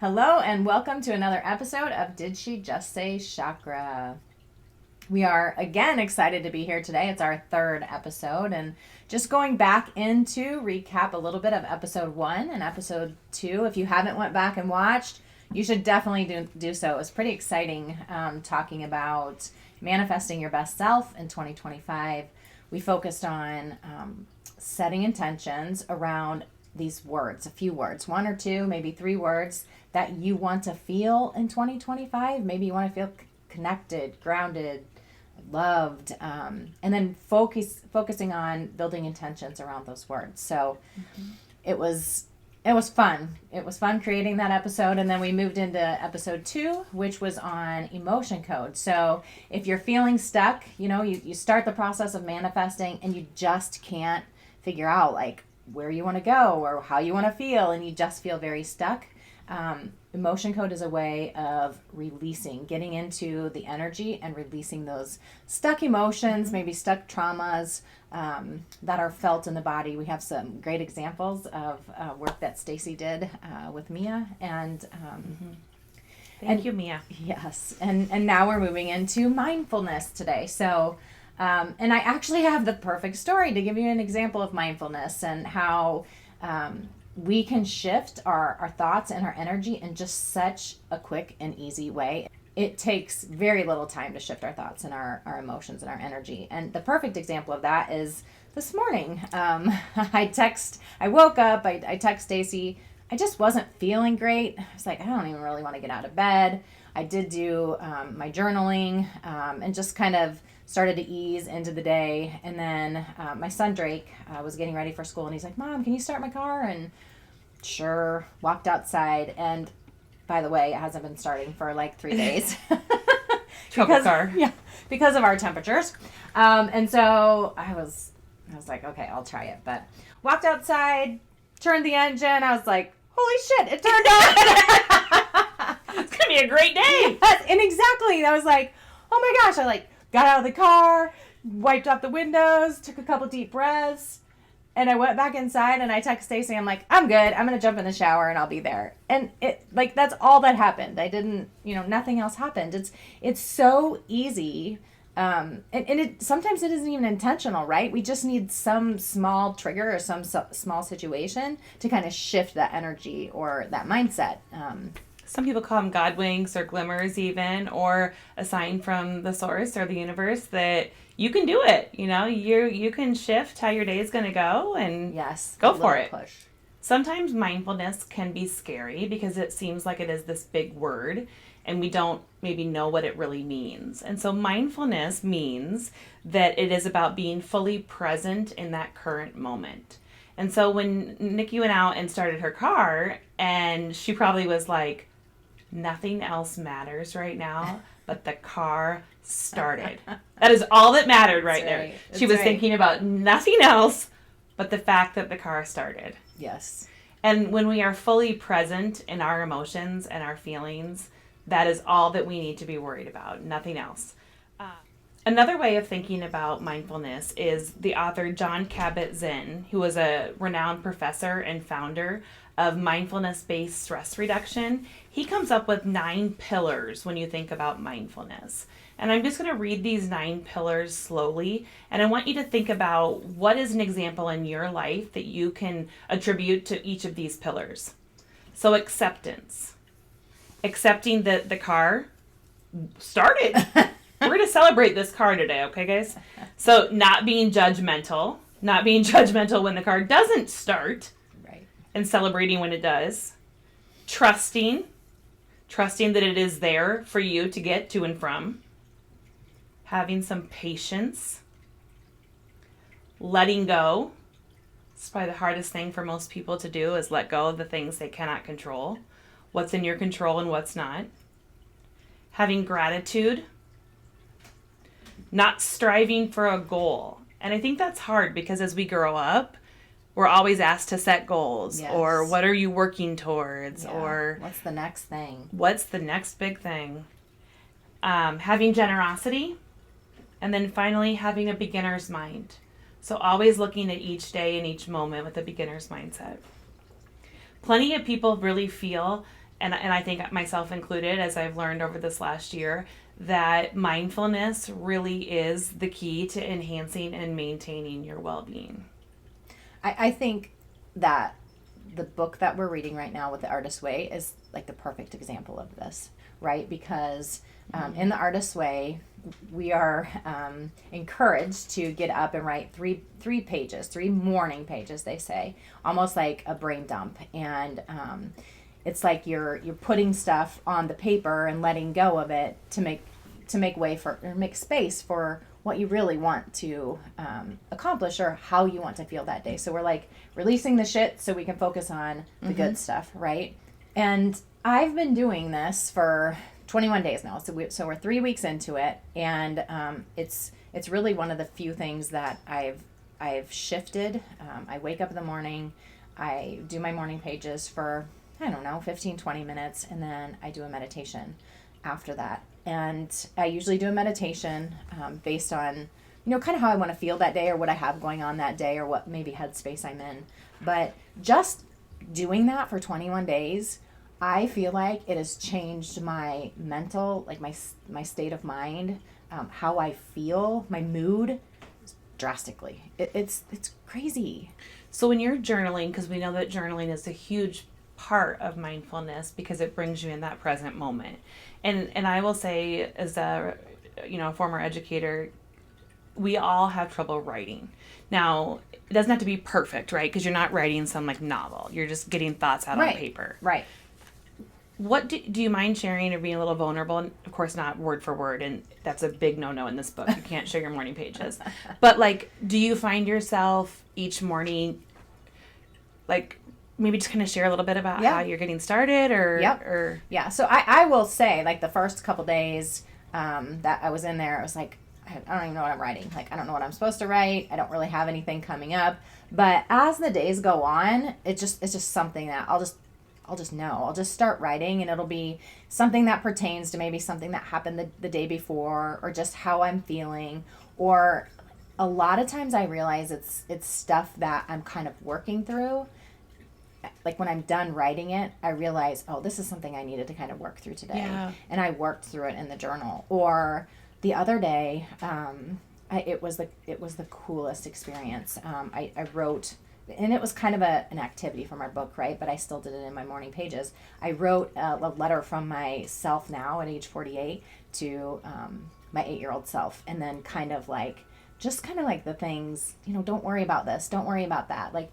Hello and welcome to another episode of Did She Just Say Chakra? We are again excited to be here today. It's our third episode and just going back into recap a little bit of episode 1 and episode 2. If you haven't went back and watched, you should definitely do so. It was pretty exciting talking about manifesting your best self in 2025. We focused on setting intentions around these words, a few words, 1 or 2, maybe 3 words that you want to feel in 2025. Maybe you want to feel connected, grounded, loved, and then focusing on building intentions around those words. So it was fun. It was fun creating that episode, and then we moved into episode 2, which was on emotion code. So if you're feeling stuck, you start the process of manifesting and you just can't figure out like where you want to go or how you want to feel, and you just feel very stuck. Emotion code is a way of releasing, getting into the energy and releasing those stuck emotions, maybe stuck traumas that are felt in the body. We have some great examples of work that Stacy did with Mia, and Thank you, Mia. Yes, and now we're moving into mindfulness today. So, and I actually have the perfect story to give you an example of mindfulness and how we can shift our thoughts and our energy in just such a quick and easy way. It takes very little time to shift our thoughts and our emotions and our energy. And the perfect example of that is this morning. I woke up, I text Stacy. I just wasn't feeling great. I was like, I don't even really want to get out of bed. I did do my journaling and just kind of started to ease into the day. And then my son Drake was getting ready for school, and he's like, Mom, can you start my car? And sure, walked outside. And by the way, it hasn't been starting for like 3 days. Car. Yeah, because of our temperatures. And so I was like, okay, I'll try it. But walked outside, turned the engine. I was like, holy shit, it turned on. It's going to be a great day. Yes, and exactly. I was like, oh my gosh. I got out of the car, wiped off the windows, took a couple deep breaths, and I went back inside and I texted Stacy. I'm like, I'm good. I'm going to jump in the shower and I'll be there. And that's all that happened. I didn't, nothing else happened. It's so easy. And sometimes it isn't even intentional, right? We just need some small trigger or some small situation to kind of shift that energy or that mindset. Some people call them God winks or glimmers even, or a sign from the source or the universe that you can do it. You can shift how your day is going to go, and yes, go for it. Push. Sometimes mindfulness can be scary because it seems like it is this big word and we don't maybe know what it really means. And so mindfulness means that it is about being fully present in that current moment. And so when Nikki went out and started her car, and she probably was like, nothing else matters right now, but the car started. That is all that mattered right there. She was thinking about nothing else but the fact that the car started. Yes. And when we are fully present in our emotions and our feelings, that is all that we need to be worried about, nothing else. Another way of thinking about mindfulness is the author Jon Kabat-Zinn, who was a renowned professor and founder of mindfulness-based stress reduction. He comes up with 9 pillars when you think about mindfulness. And I'm just going to read these 9 pillars slowly, and I want you to think about what is an example in your life that you can attribute to each of these pillars. So acceptance. Accepting that the car started. We're going to celebrate this car today, okay, guys? So not being judgmental when the car doesn't start, right, and celebrating when it does. Trusting that it is there for you to get to and from. Having some patience. Letting go. It's probably the hardest thing for most people to do, is let go of the things they cannot control. What's in your control and what's not. Having gratitude. Not striving for a goal. And I think that's hard because as we grow up, we're always asked to set goals. Yes. Or what are you working towards? Yeah. Or what's the next thing? What's the next big thing? Having generosity. And then finally, having a beginner's mind. So always looking at each day and each moment with a beginner's mindset. Plenty of people really feel and I think myself included, as I've learned over this last year, that mindfulness really is the key to enhancing and maintaining your well-being. I think that the book that we're reading right now with The Artist's Way is like the perfect example of this, right? Because in The Artist's Way, we are encouraged to get up and write three pages, 3 morning pages, they say, almost like a brain dump. And it's like you're putting stuff on the paper and letting go of it to make way for, or make space for what you really want to accomplish or how you want to feel that day. So we're like releasing the shit so we can focus on the good stuff, right? And I've been doing this for 21 days now. So we're 3 weeks into it, and it's really one of the few things that I've shifted. I wake up in the morning, I do my morning pages for, I don't know, 15, 20 minutes, and then I do a meditation after that. And I usually do a meditation based on, kind of how I want to feel that day or what I have going on that day or what maybe headspace I'm in. But just doing that for 21 days, I feel like it has changed my mental, like my state of mind, how I feel, my mood drastically. It's crazy. So when you're journaling, because we know that journaling is a huge part of mindfulness because it brings you in that present moment. And I will say, as a former educator, we all have trouble writing. Now, it doesn't have to be perfect, right? Because you're not writing some like novel. You're just getting thoughts out on paper. Right. What do you mind sharing or being a little vulnerable? And of course, not word for word, and that's a big no-no in this book. You can't share your morning pages. But like, do you find yourself each morning, like, maybe just kind of share a little bit about how you're getting started, or Yeah. So I will say, like, the first couple days that I was in there, I was like, I don't even know what I'm writing. Like, I don't know what I'm supposed to write. I don't really have anything coming up. But as the days go on, it's just something that I'll just know. I'll just start writing, and it'll be something that pertains to maybe something that happened the day before, or just how I'm feeling. Or a lot of times I realize it's stuff that I'm kind of working through. Like when I'm done writing it, I realize, oh, this is something I needed to kind of work through today. Yeah. And I worked through it in the journal. Or the other day, it was the coolest experience. I wrote, and it was kind of an activity from our book, right? But I still did it in my morning pages. I wrote a letter from myself now at age 48 to my 8-year-old self, and then kind of like the things, don't worry about this, don't worry about that, like.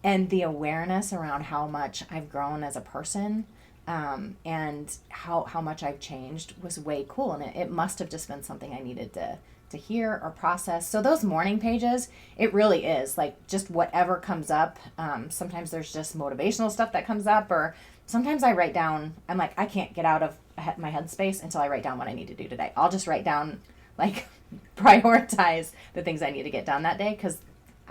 And the awareness around how much I've grown as a person, and how much I've changed was way cool. And it must have just been something I needed to hear or process. So those morning pages, it really is like just whatever comes up. Sometimes there's just motivational stuff that comes up, or sometimes I write down, I'm like, I can't get out of my headspace until I write down what I need to do today. I'll just write down, like, prioritize the things I need to get done that day, because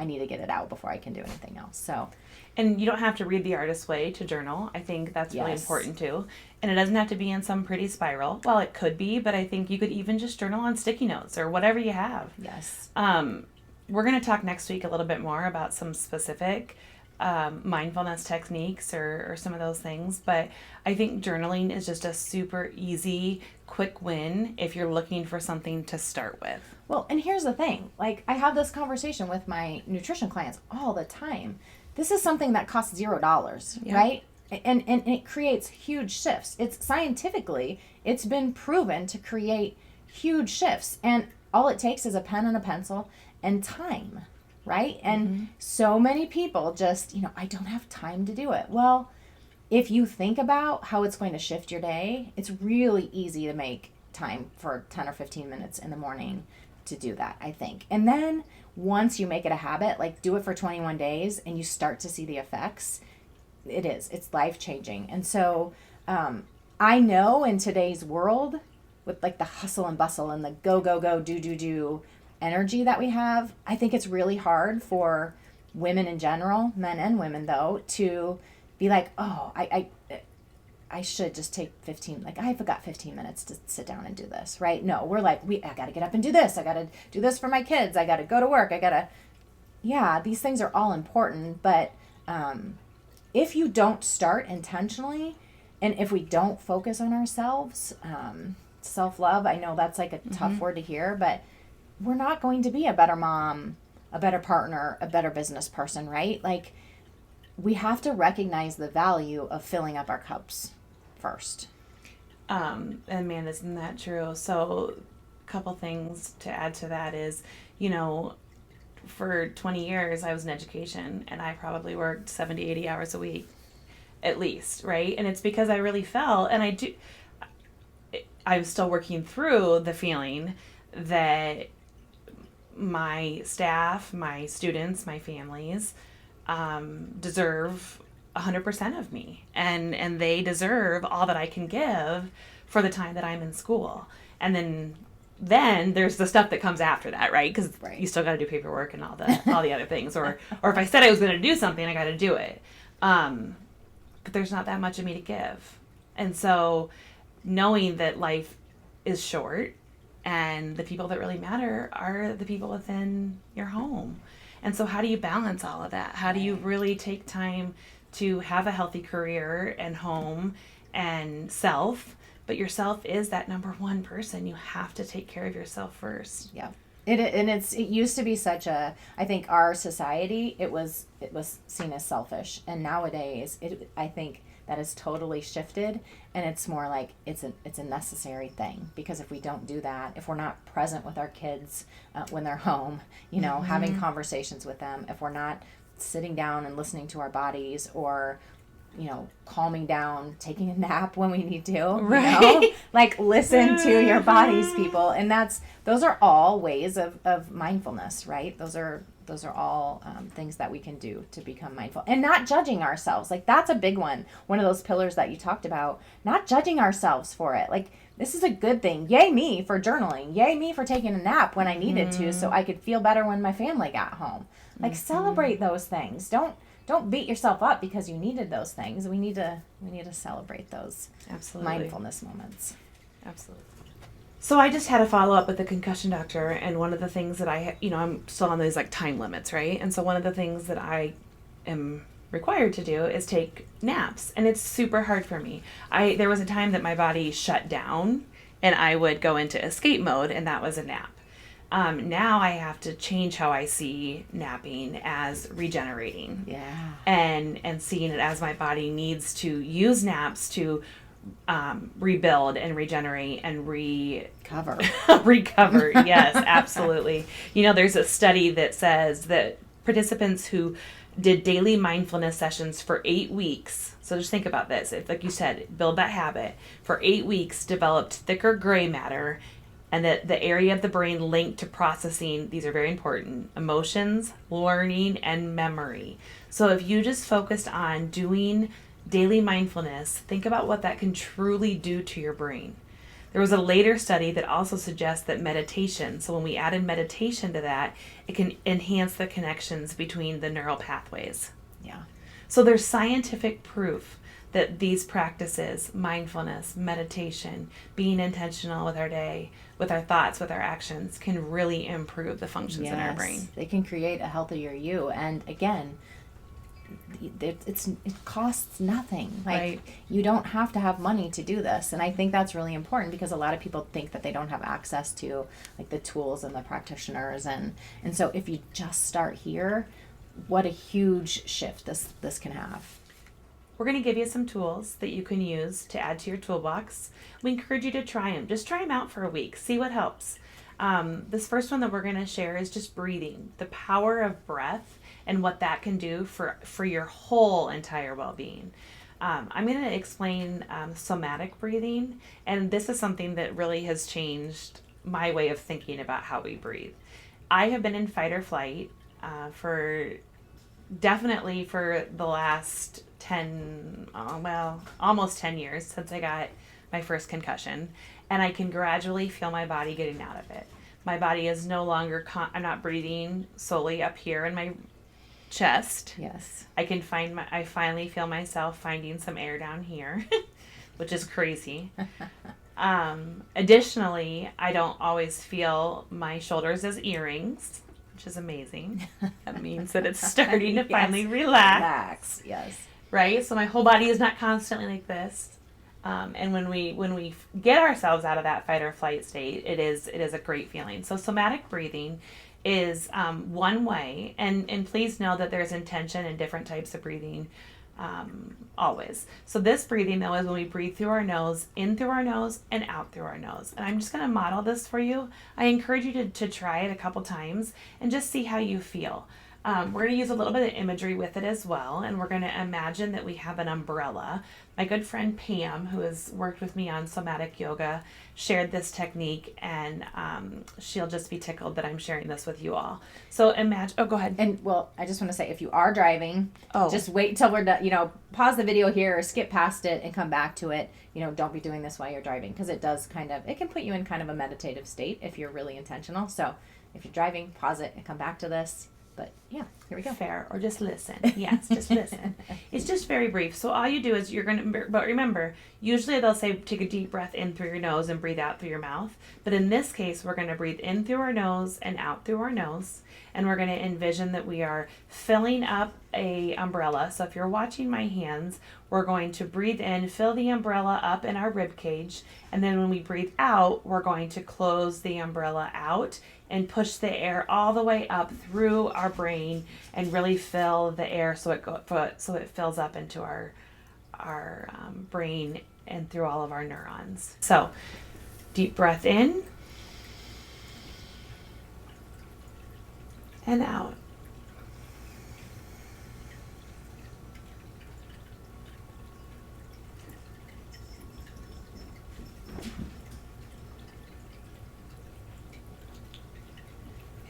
I need to get it out before I can do anything else. So, and you don't have to read The Artist's Way to journal. I think that's really important too. And it doesn't have to be in some pretty spiral. Well, it could be, but I think you could even just journal on sticky notes or whatever you have. Yes. We're going to talk next week a little bit more about some specific mindfulness techniques or some of those things. But I think journaling is just a super easy, quick win if you're looking for something to start with. Well, and here's the thing. Like, I have this conversation with my nutrition clients all the time. This is something that costs $0, right? And it creates huge shifts. It's scientifically, it's been proven to create huge shifts. And all it takes is a pen and a pencil and time, right? And so many people just, I don't have time to do it. Well, if you think about how it's going to shift your day, it's really easy to make time for 10 or 15 minutes in the morning to do that, I think. And then once you make it a habit, like do it for 21 days and you start to see the effects, it's life-changing. And so I know in today's world, with like the hustle and bustle and the go, do energy that we have, I think it's really hard for women in general, men and women though, to be like, oh, I should just take 15, like I've got 15 minutes to sit down and do this, right? No, we're like, I got to get up and do this. I got to do this for my kids. I got to go to work. These things are all important. But if you don't start intentionally, And if we don't focus on ourselves, self-love, I know that's like a tough word to hear, but we're not going to be a better mom, a better partner, a better business person, right? Like, we have to recognize the value of filling up our cups first. And man, isn't that true? So a couple things to add to that is, for 20 years I was in education, and I probably worked 70, 80 hours a week at least, right? And it's because I really felt, and I was still working through the feeling that my staff, my students, my families deserve 100% of me, and they deserve all that I can give for the time that I'm in school. And then there's the stuff that comes after that, right? Because you still got to do paperwork and all the other things, or if I said I was going to do something, I got to do it. But there's not that much of me to give, and so knowing that life is short, and the people that really matter are the people within your home. And so how do you balance all of that? How do you really take time to have a healthy career and home and self? But yourself is that number one person. You have to take care of yourself first. Yeah. It used to be such a, I think our society, it was seen as selfish. And nowadays, I think that has totally shifted, and it's more like it's a necessary thing, because if we don't do that, if we're not present with our kids when they're home, having conversations with them, if we're not sitting down and listening to our bodies, or calming down, taking a nap when we need to, right? Like, listen to your bodies, people. And those are all ways of mindfulness, right? Those are all things that we can do to become mindful, and not judging ourselves. Like, that's a big one. One of those pillars that you talked about, not judging ourselves for it. Like, this is a good thing. Yay me for journaling. Yay me for taking a nap when I needed to, so I could feel better when my family got home. Like, celebrate those things. Don't beat yourself up because you needed those things. We need to celebrate those mindfulness moments. Absolutely. So I just had a follow-up with the concussion doctor, and one of the things that I'm still on these like time limits, right? And so one of the things that I am required to do is take naps, and it's super hard for me. There was a time that my body shut down and I would go into escape mode, and that was a nap. Now I have to change how I see napping as regenerating. Yeah. And seeing it as my body needs to use naps to rebuild and regenerate and recover. Yes, absolutely. There's a study that says that participants who did daily mindfulness sessions for 8 weeks, so just think about this, if, like you said, build that habit, for 8 weeks developed thicker gray matter, and that the area of the brain linked to processing, these are very important, emotions, learning, and memory. So if you just focused on doing daily mindfulness, think about what that can truly do to your brain. There was a later study that also suggests that meditation, so when we added meditation to that, it can enhance the connections between the neural pathways. Yeah. So there's scientific proof that these practices, mindfulness, meditation, being intentional with our day, with our thoughts, with our actions, can really improve the functions in our brain. They can create a healthier you. And again, it costs nothing. Like, right. You don't have to have money to do this. And I think that's really important, because a lot of people think that they don't have access to like the tools and the practitioners. And so if you just start here, what a huge shift this can have. We're going to give you some tools that you can use to add to your toolbox. We encourage you to try them. Just try them out for a week. See what helps. This first one that we're going to share is just breathing. The power of breath and what that can do for your whole entire well-being. I'm going to explain somatic breathing, and this is something that really has changed my way of thinking about how we breathe. I have been in fight or flight definitely for the last almost 10 years since I got my first concussion, and I can gradually feel my body getting out of it. My body is no longer, I'm not breathing solely up here in my chest. Yes. I finally feel myself finding some air down here, which is crazy. Additionally, I don't always feel my shoulders as earrings, which is amazing. That means that it's starting to finally relax. Yes. Right? So my whole body is not constantly like this. And when we get ourselves out of that fight or flight state, it is a great feeling. So somatic breathing is one way, and please know that there's intention in different types of breathing. Always. So this breathing though is when we breathe through our nose, in through our nose, and out through our nose. And I'm just going to model this for you. I encourage you to try it a couple times and just see how you feel. We're going to use a little bit of imagery with it as well, and we're going to imagine that we have an umbrella. My good friend Pam, who has worked with me on somatic yoga, shared this technique, and she'll just be tickled that I'm sharing this with you all. So imagine, go ahead. And well, I just want to say, if you are driving, just wait until we're done, pause the video here or skip past it and come back to it. Don't be doing this while you're driving, because it does it can put you in kind of a meditative state if you're really intentional. So if you're driving, pause it and come back to this. But yeah, here we go. Fair, or just listen. Yes, just listen. It's just very brief. So all you do is but remember, usually they'll say take a deep breath in through your nose and breathe out through your mouth. But in this case, we're going to breathe in through our nose and out through our nose. And we're going to envision that we are filling up a umbrella. So if you're watching my hands, we're going to breathe in, fill the umbrella up in our rib cage. And then when we breathe out, we're going to close the umbrella out and push the air all the way up through our brain and really fill the air so it fills up into our brain and through all of our neurons. So deep breath in and out.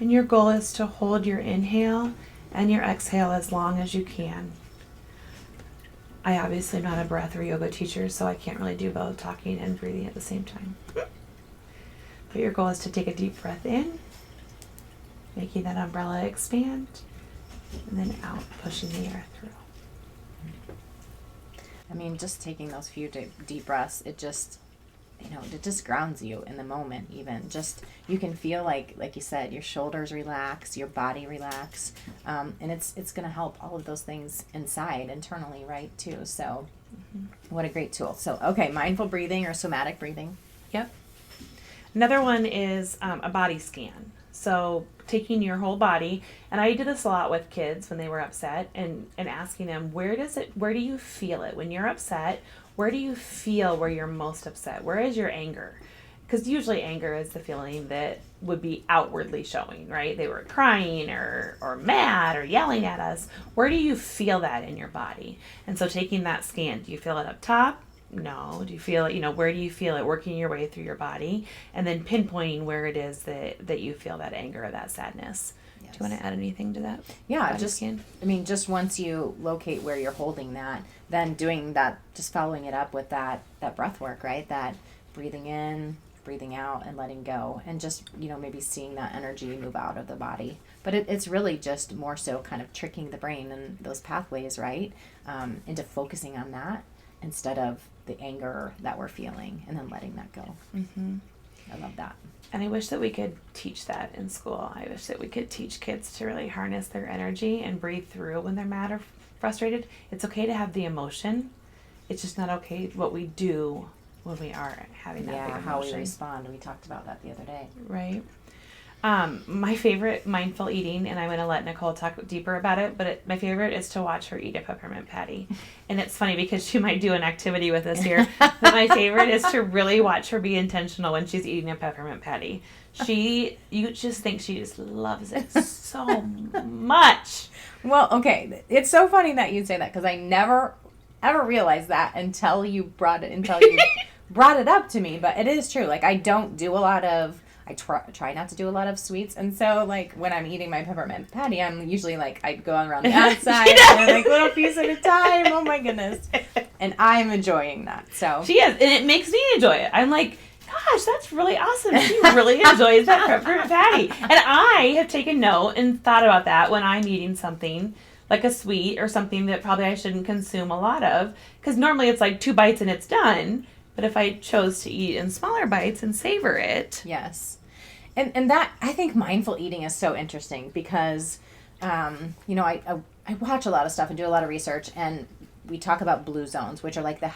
And your goal is to hold your inhale and your exhale as long as you can. I obviously am not a breath or yoga teacher, so I can't really do both talking and breathing at the same time. But your goal is to take a deep breath in, making that umbrella expand, and then out, pushing the air through. Just taking those few deep breaths, it just grounds you in the moment. Even just, you can feel like you said, your shoulders relax, your body relax, and it's going to help all of those things internally, right, too. So what a great tool. So, okay, mindful breathing or somatic breathing. Yep. Another one is a body scan. So taking your whole body, and I did this a lot with kids when they were upset, and asking them, where do you feel it? When you're upset, where do you feel where you're most upset? Where is your anger? Because usually anger is the feeling that would be outwardly showing, right? They were crying or mad or yelling at us. Where do you feel that in your body? And so taking that scan, do you feel it up top? No. Do you feel it, where do you feel it working your way through your body? And then pinpointing where it is that you feel that anger or that sadness. Yes. Do you want to add anything to that? Yeah, just once you locate where you're holding that, then doing that, just following it up with that breath work, right? That breathing in, breathing out, and letting go, and just, maybe seeing that energy move out of the body. But it's really just more so kind of tricking the brain and those pathways, right? Into focusing on that instead of the anger that we're feeling, and then letting that go. Mm-hmm. I love that. And I wish that we could teach that in school. I wish that we could teach kids to really harness their energy and breathe through when they're mad or frustrated. It's okay to have the emotion. It's just not okay what we do when we are having that big emotion. How we respond. We talked about that the other day. Right. My favorite mindful eating, and I'm going to let Nicole talk deeper about it, but my favorite is to watch her eat a peppermint patty. And it's funny because she might do an activity with us here, but my favorite is to really watch her be intentional when she's eating a peppermint patty. You just think she just loves it so much. Well, okay, it's so funny that you say that, because I never ever realized that until you brought it up to me. But it is true. Like, I don't do a lot of, I try not to do a lot of sweets, and so like when I'm eating my peppermint patty, I'm usually like, I go around the outside and like little piece at a time. Oh my goodness, and I'm enjoying that. So she is, and it makes me enjoy it. I'm like, gosh, that's really awesome. She really enjoys that peppermint patty, and I have taken note and thought about that when I'm eating something like a sweet or something that probably I shouldn't consume a lot of, because normally it's like 2 bites and it's done. But if I chose to eat in smaller bites and savor it. Yes. And that, I think mindful eating is so interesting because, I watch a lot of stuff and do a lot of research, and we talk about blue zones, which are like the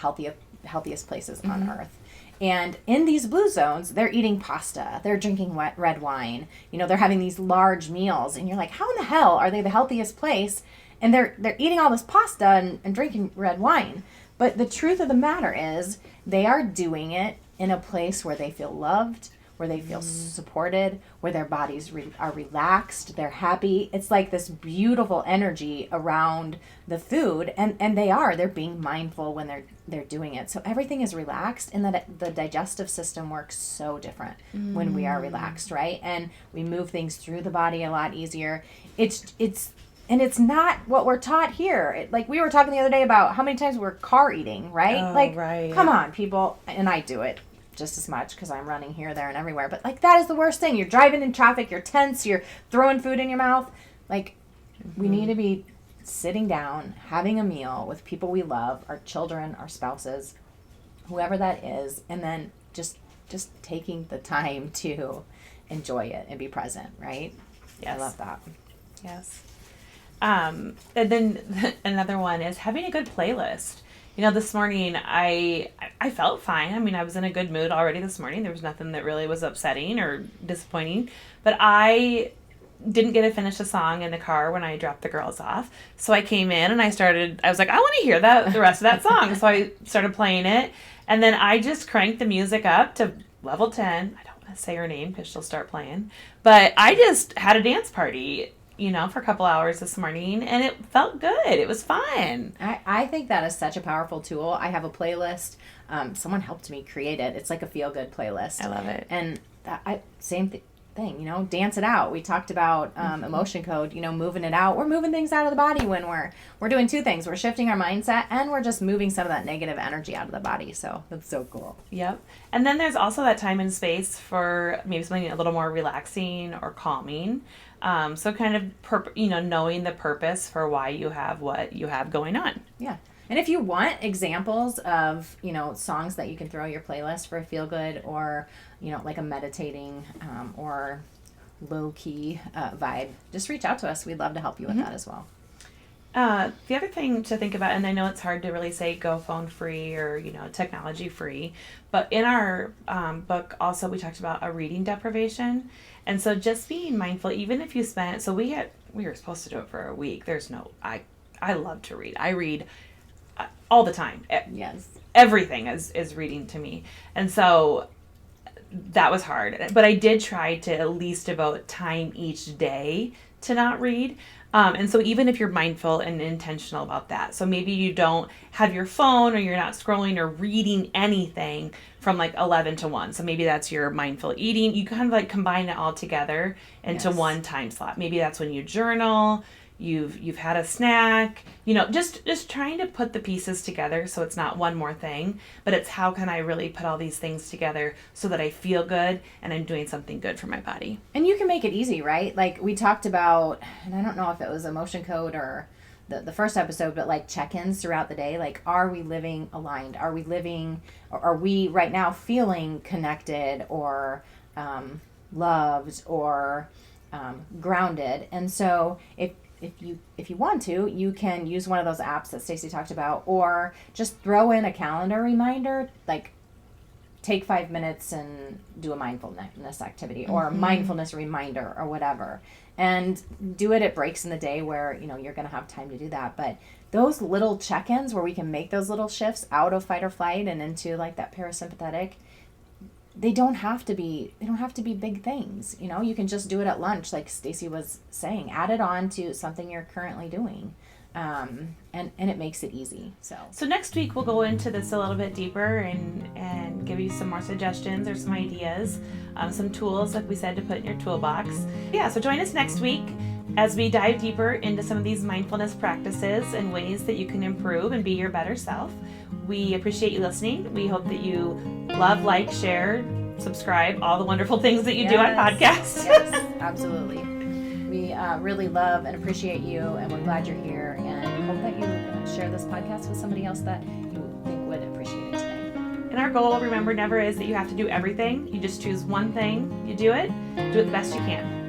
healthiest places on earth. And in these blue zones, they're eating pasta, they're drinking red wine, they're having these large meals, and you're like, how in the hell are they the healthiest place? And they're eating all this pasta and drinking red wine. But the truth of the matter is, they are doing it in a place where they feel loved, where they feel supported, where their bodies are relaxed, they're happy. It's like this beautiful energy around the food, and they're being mindful when they're doing it. So everything is relaxed, and that the digestive system works so different when we are relaxed, right? And we move things through the body a lot easier. And it's not what we're taught here. Like we were talking the other day about how many times we're car eating, right? Right. Come on, people. And I do it just as much because I'm running here, there, and everywhere. But like that is the worst thing. You're driving in traffic. You're tense. You're throwing food in your mouth. Like we need to be sitting down, having a meal with people we love, our children, our spouses, whoever that is, and then just taking the time to enjoy it and be present, right? Yes. I love that. Yes. And then another one is having a good playlist. This morning I felt fine. I mean, I was in a good mood already this morning. There was nothing that really was upsetting or disappointing, but I didn't get to finish a song in the car when I dropped the girls off. So I came in and I was like, I want to hear the rest of that song. So I started playing it, and then I just cranked the music up to level 10. I don't want to say her name because she'll start playing, but I just had a dance party for a couple hours this morning, and it felt good. It was fun. I think that is such a powerful tool. I have a playlist. Someone helped me create it. It's like a feel-good playlist. I love it. And same thing, dance it out. We talked about emotion code, moving it out. We're moving things out of the body when we're doing two things. We're shifting our mindset, and we're just moving some of that negative energy out of the body. So that's so cool. Yep. And then there's also that time and space for maybe something a little more relaxing or calming. So kind of, knowing the purpose for why you have what you have going on. Yeah. And if you want examples of, songs that you can throw your playlist for a feel good or, like a meditating or low key vibe, just reach out to us. We'd love to help you with that as well. The other thing to think about, and I know it's hard to really say go phone free or, technology free, but in our book also we talked about a reading deprivation. And so just being mindful, even if you spent, so we were supposed to do it for a week. I love to read. I read all the time. Yes. Everything is reading to me. And so that was hard. But I did try to at least devote time each day to not read. And so even if you're mindful and intentional about that, so maybe you don't have your phone or you're not scrolling or reading anything from like 11 to 1. So maybe that's your mindful eating. You kind of like combine it all together into one time slot. Maybe that's when you journal, you've had a snack, just trying to put the pieces together so it's not one more thing, but it's how can I really put all these things together so that I feel good and I'm doing something good for my body. And you can make it easy, right? Like we talked about, and I don't know if it was emotion code or the first episode, but like check-ins throughout the day. Like, are we living aligned? Are we right now feeling connected or loved or grounded? And so if you want to, you can use one of those apps that Stacey talked about, or just throw in a calendar reminder, like take 5 minutes and do a mindfulness activity or a mindfulness reminder or whatever, and do it at breaks in the day where you're going to have time to do that. But those little check-ins where we can make those little shifts out of fight or flight and into like that parasympathetic, they don't have to be big things. You can just do it at lunch, like Stacey was saying. Add it on to something you're currently doing, and it makes it easy. So next week we'll go into this a little bit deeper and give you some more suggestions or some ideas, some tools, like we said, to put in your toolbox. Yeah, so join us next week as we dive deeper into some of these mindfulness practices and ways that you can improve and be your better self. We appreciate you listening. We hope that you love, like, share, subscribe, all the wonderful things that you do on podcasts. Yes, absolutely. We really love and appreciate you, and we're glad you're here, and hope that you share this podcast with somebody else that you think would appreciate it today. And our goal, remember, never is that you have to do everything. You just choose one thing, you do it the best you can.